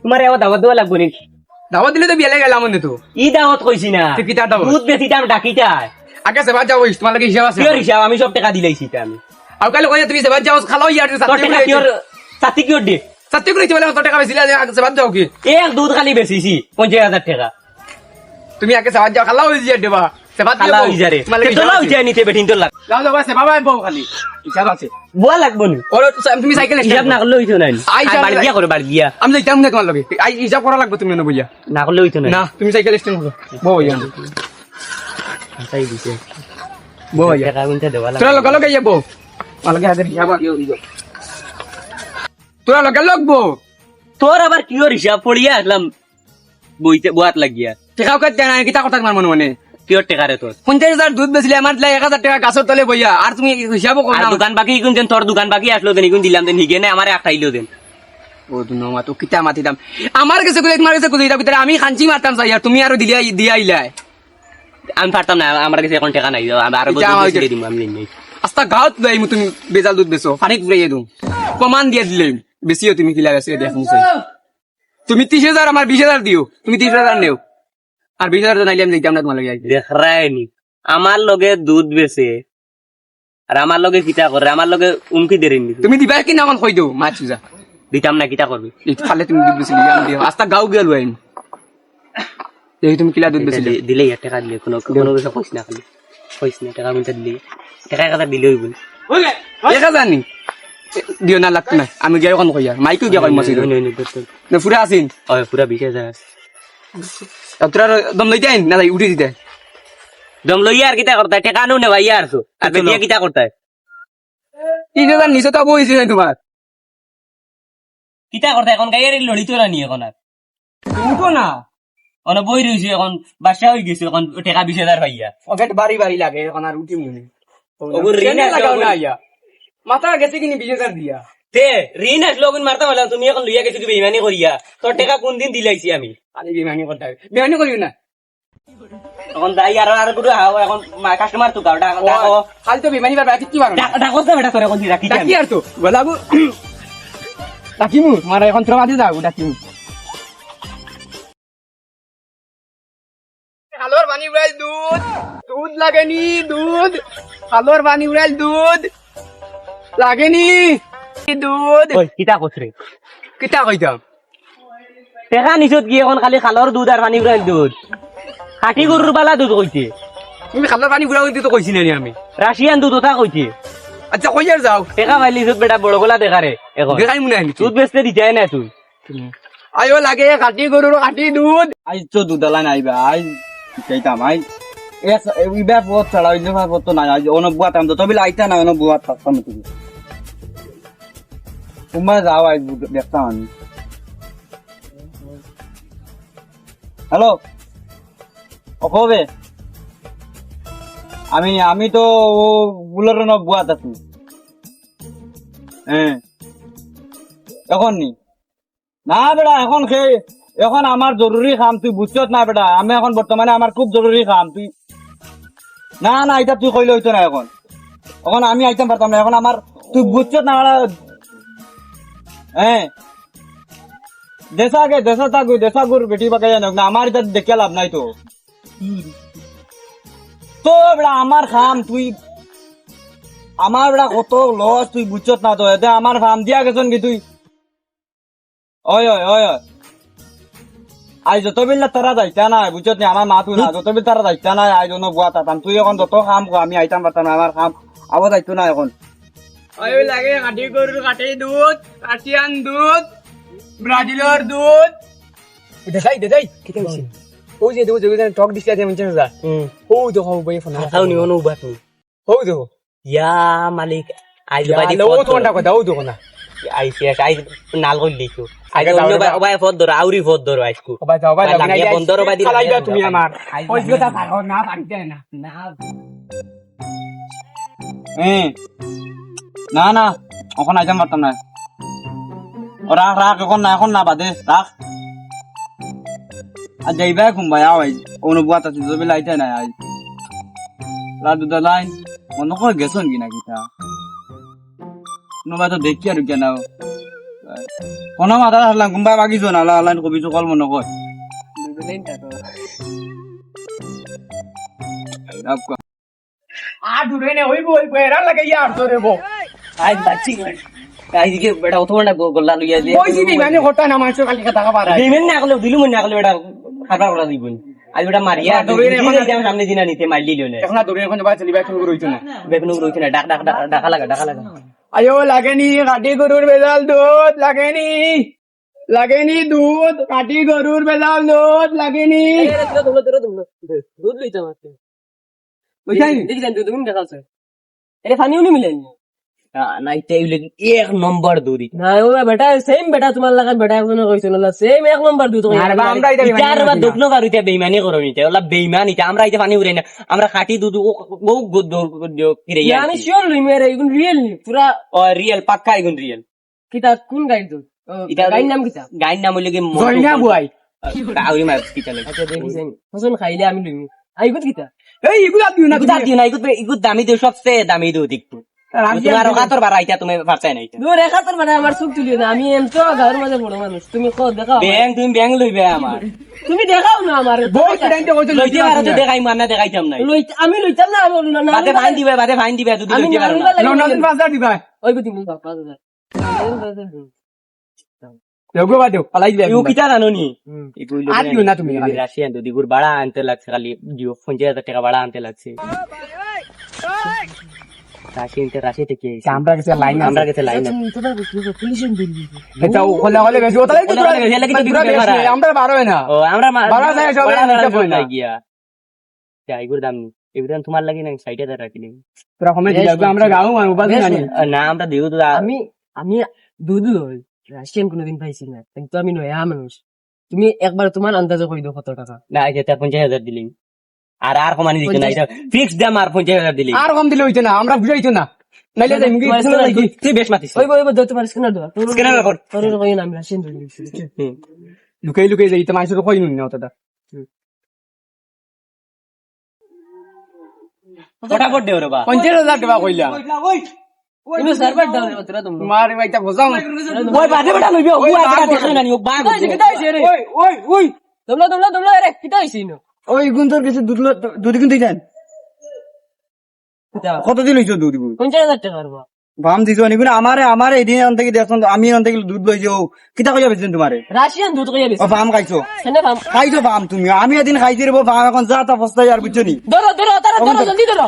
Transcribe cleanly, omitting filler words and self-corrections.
তোমার এবার দাওয়াত দেওয়া লাগবো নাকি? দাওয়াত দিলে তো বিয়ালে গেলাম মনে তো ই দাওয়াত কইছি না, তুই কিতা দাওয়াত? দুধ বেশি দাম ডাকিটা আগে সেবার যাও তোমার লাগে হিসাব আছে কিয়র হিসাব আমি সব টাকা দিলাইছি তা আমি আর কালে কই তুমি সেবার যাও খালো ইয়ার তোর টাকা কিয়র সাথী কিয়র দে সত্যি করে বলে তোর টাকা বেশি লাগে আগে সেবার যাও কি এক দুধ খালি বেশিছি 50,000 টাকা তুমি আগে সেবার যাও খালো হই যায় দেবা সেবার খালা হই যারে তোলা হই যায় নিতে বেঠিন তোর লাগ যাও যাও সেবা ভাই বউ খালি হিসাব আছে বুয়া লাগবো নি ওর তুমি সাইকেল হিসাব না করলে হইতো না বাড়ি গিয়া করে বাড়ি গিয়া আমি যাইতাম না তোমার লগে আই হিসাব করা লাগবে তুমি না বইয়া না করলে হইতো না না তুমি সাইকেল স্ট্যান্ড করো বউ বইয়া তাই দিছে বউ বইয়া টাকা গুনতে দেওয়া তোরা লাগবে লগে লগে যাবো মালকে হাজার হিসাব তোরা লগে লগবো তোর আবার কিয়র হিসাব পড়িয়া আসলাম বইতে বুয়াত লাগিয়া টেকাও কাট দেয় না কিতা কথা তোমার মনে মনে কিয়র টাকা রে তোর 50,000 দুধ বেচলে আমার 1,000 টাকা গাছের তলে বইয়া আর তুমি হিসাবও করো আর না দোকান বাকি কোন দেন তোর দোকান বাকি আসলো দেন কোন দিলাম দেন হিগে না আমারে আটাইলো দেন ও দুনো তো কিতা মাতি দাম আমার কাছে কই তোমার কাছে কই এটা ভিতরে আমি খানচি মারতাম চাই আর তুমি আরো দিয়া আইলাই আমি পারতাম না আমার কাছে এখন টাকা নাই আর বলতে দিম আমি নেই আস্তা গাঁত যাই তুমি বেজাল দুধ বেচো পানি ঘুরাইয়ে দিও প্রমাণ দিয়ে দিলে বেশিও তুমি কিলা বেশি দেখুন তুমি 30,000 আমার 20,000 দিও তুমি 30,000 নেও আর 20,000 নাইলে আমি দেখতাম না তোমার লগে দেখ রায়নি আমার লগে দুধ বেচে আর আমার লগে কিটা করে আমার লগে উমকি দেরেনি তুমি দিবা কি না এখন কই দিও মাছ যা দিতাম না কিটা করবি এই খালে তুমি দুধ বেচলি আমি দিও আস্তা গাও গেল আইন এই তুমি কিলা দুধ বেচলি দিলে টাকা দিলে কোনো কোনো কিছু কইছ না খালি কইছ না টাকা মিনটা দিলে টাকা কথা দিলে হইব দেখা জানি দিও না লাগতো না আমি গিয়ে এখন কই আর মাইকও গিয়ে কই মসজিদ না পুরা আছিন ওই পুরা 20,000 তোরা দম লইতে আইন না উঠে দিতে দম লইয়া আর কিটা করতে টাকা আনো না ভাই আরছো আর বেটিয়া কিটা করতে 30,000 নিচে তো বইছে না তোমার কিটা করতে এখন গাইয়ার লড়ি তোরা নি এখন আর উঠো না অন বই রইছে এখন বাসা হই গেছে এখন টাকা 20,000 ভাইয়া ওকে বাড়ি বাড়ি লাগে এখন আর উঠি মনে ওগুর ঋণ লাগাও না আইয়া মাথা গেছে কিনি 20,000 দিয়া তে ঋণ আসলো ওগুন মারতে বললাম তুমি এখন লইয়া গেছো কি বেইমানি করিয়া তোর টাকা কোন দিন দিলাইছি আমি আরে বেমানি করতে হবে বেমানি করিও না এখন যাই আর গুলো এখন কাস্টমার তো গাড়া ডাকো খালি তো বেমানি বার বাকি কি বার ডাকো তো বেটা তোরে কোন দিন রাখি ডাকি আর তো গলাবো ডাকিমু মারা এখন তোরা মাঝে যাও ডাকিমু হালোর পানি উড়াইল দুধ দুধ লাগেনি দুধ হালোর পানি উড়াইল দুধ লাগেনি দুধ ওই কিটা কইছরে কিতা কইতাম টাকা নিছত কি এখন খালি খালর দুধ আর পানি উড়াইল দুধ খাটি গরুর বালা দুধ কইছে তুমি খালোর পানি উড়াই দিতে কইছি না আমি রাশিয়ান দুধ ওটা কইছে আচ্ছা কই আর যাও টাকা পাইলি নিছত বেটা বড় গলা দেখারে এখন দেখাই মনে হয় দুধ বেচতে দিতে না তুই আইও লাগে খাটি গরুর খাটি দুধ আই তো দুদালা নাইবা আই কেইতাম আই এস ইবা বহুত ছাড়া ইনো বহুত না আই অনবুয়া তাম তো তবে আইতা না অনবুয়া থাকতাম তুমি তোমার যাও আই দেখতাম আমি হ্যালো অকবে আমি তো ও বুলার না বুয়া তাতু হ্যাঁ এখন নি না বেটা এখন এখন আমার জরুরি কাম তুই বুঝছত না বেটা আমি এখন বর্তমানে আমার খুব জরুরি কাম তুই না এটা তুই কইলে হইতো না এখন এখন আমি আইতাম পারতাম না এখন আমার তুই বুঝছত না হ্যাঁ দেশাগুর বেটি বাকে জানো না আমার এটা দেখে লাভ নাই তো তো বেটা আমার খাম তুই আমার বেটা কত লস তুই বুঝছত না তো এতে আমার খাম দিয়া গেছন কি তুই ওই আই যত বিল্লা তারা যাইতা নাই বুঝছত নি আমার মা তুই না যত বিল তারা যাইতা নাই আই জন্য বুয়া তাতাম তুই এখন যত কাম আমি আইতাম পারতাম না আমার কাম আবার যাইতো না এখন আইও লাগে খাটি গরুর খাটি দুধ রাশিয়ান দুধ ব্রাজিলের দুধ দেখাই কি কইছিস ও যে দুধ যে টক দিছে যে মঞ্চে যা ও দেখো বই ফোন খাও নি অনু বাত ও দেখো ইয়া মালিক আই লো তো কোনটা কথা ও দেখো না আই শেষ আই নাল কই লিখো আই অন্য বাই ফদ ধর আউরি ফদ ধর আইসকু বাই যাও লাগিয়া বন্ধর বাই দিলা খালাইবা তুমি আমার ওই কথা থাকো না পারিতে না না এখন আইতাম পারতাম না রাখ এখন না বাদে রাখ আর যাইবা ঘুমবাই আওয়াই অনুভূয়া তাতে বেলা আইতে নাই আজ দুটা লাইন অন্য করে গেছন কিনা কিতা নোবা তো দেখি আর কেন কোনো মাথা হারলাম কোনবা বাগিছো না আল্লাহ কবি চকল মনে কয় আর দূরে নে হইব হইব এরা লাগে ইয়ার তোরে বো আই বাচ্চি আইদিকে বেটা অতটা গোল্লা লইয়া দিয়ে কইছি নি মানে হটা না মানুষ খালি কথা কবার দিবেন না আকলে দিলু মনে আকলে বেটা খাবার করা দিবেন আজ বেটা মারিয়া সামনে দিনা নিতে মাইল দিল না এখন দূরে এখন বাই চলি বাই কোন রইতো না বেগুন রইছে না ডাকা লাগা আয়ো লাগেনি কাটি গরুর বেজাল লাগেনি দুধ কাটি গরুর বেজাল দুধ লাগেনি দুধ লইতাম আজকে বুঝাই দেখি জান তুমি দেখাছে এটা পানিও নি মিলেন না এটা এক নম্বর দুধ না ও বেটা সেম বেটা তোমার লাগা বেটা একজন কইছো না সেম এক নম্বর দুধ আরে বা আমরা এটা চার বার দক্ষিণ বার হইতে বেইমানি করো নিতে ওলা বেইমানি আমরা এটা পানি উড়ে না আমরা খাঁটি দুধ ও কিরে আমি শিওর লই মেরে এগুন রিয়েল নি পুরা ও রিয়েল পাক্কা এগুন রিয়েল কিটা কোন গাই দুধ এটা গাইর নাম কিটা গাইর নাম হইলে কি জয়না বুয়াই আউরি মাছ কিটা লাগে আচ্ছা দেখিছেন হসন খাইলে আমি লইমু আইগুত কিটা এই এগুলা দিও না ইগুত দিও না ইগুত দামি দিও সবচেয়ে দামি দুধ একটু তোমার কাতর বাড়া এটা তুমি পারছাই না দূর একাতর মানে আমার চোখ তুলিও না আমি এম তো ঘরের মাঝে বড় মানুষ তুমি কো দেখাও তুমি ব্যাং লইবে আমার তুমি দেখাও না আমার বহুত টাইমতে কইছো লইতে পারো তো দেখাই মার না দেখাইতাম নাই আমি লইতাম না না বাদে ফাইন দিবে দুধ লইতে পারো না লন্ডন 5000 দিবা ওই গতি মুখ পাপা লগো বাদো পালাই দিবা ইউ কিটা জানো নি আর দিও না তুমি রাশিয়ান দুধ ইগুর বাড়া আনতে লাগছে খালি 50,000 টাকা বাড়া আনতে লাগছে রাশি থেকে আমরা কাছে লাইন পুলিশের দিন এটা হলে বেশি ওটা আমরা 12 না ও আমরা 12 যায় সবাই না গিয়া ইগুর দাম এগুর দাম তোমার লাগি না 60,000 রাখি নি তোরা কমে দিলা আমরা গাও উপাধি না আমরা দেউ আমি দুধ লই রাশিয়ান কোনোদিন পাইছি না কিন্তু আমি নয়া মানুষ তুমি একবার তোমার আন্দাজে কই দাও কত টাকা না এটা 50,000 দিলি আর কমানি দিতে না এটা ফিক্স দাম আর 50,000 দিলি আর কম দিলে হইতো না আমরা বুঝাইতো না নাইলে যাই মুগি তুই বেশ মাতিস ওই দো তোমার স্ক্যানার দাও স্ক্যানার কর তোর কই না আমি রাশিয়ান দুধ লইছি লুকাই যাই তো মানুষকে কই নুন না ওটা ফটাফট দেও রে বা 50,000 টাকা কইলা তুমি সার্ভার দাও রে তোরা তোমরা মার মাইতা বোঝাও ওই বাদে বেটা লইবি ও আটা দেখছ না নি ও বাগ ওই তোমরা আরে কিটা হইছি না ওই গুণ তোর কিছু দুধ কিন্তু দেন কতদিন হইছো দুধ 50,000 টাকা করবা বাম দিছো নি আমারে এদিন আন থেকে দেখুন আমি আন থেকে দুধ লই যাও কিটা কইয়া বেছেন তোমারে রাশিয়ান দুধ কইয়া বেশি ও বাম খাইছো কেনে ফাম খাইছো বাম তুমি আমি এদিন খাইছি রে বাম এখন যা তা অবস্থা আর বুঝছো নি ধরো জলদি ধরো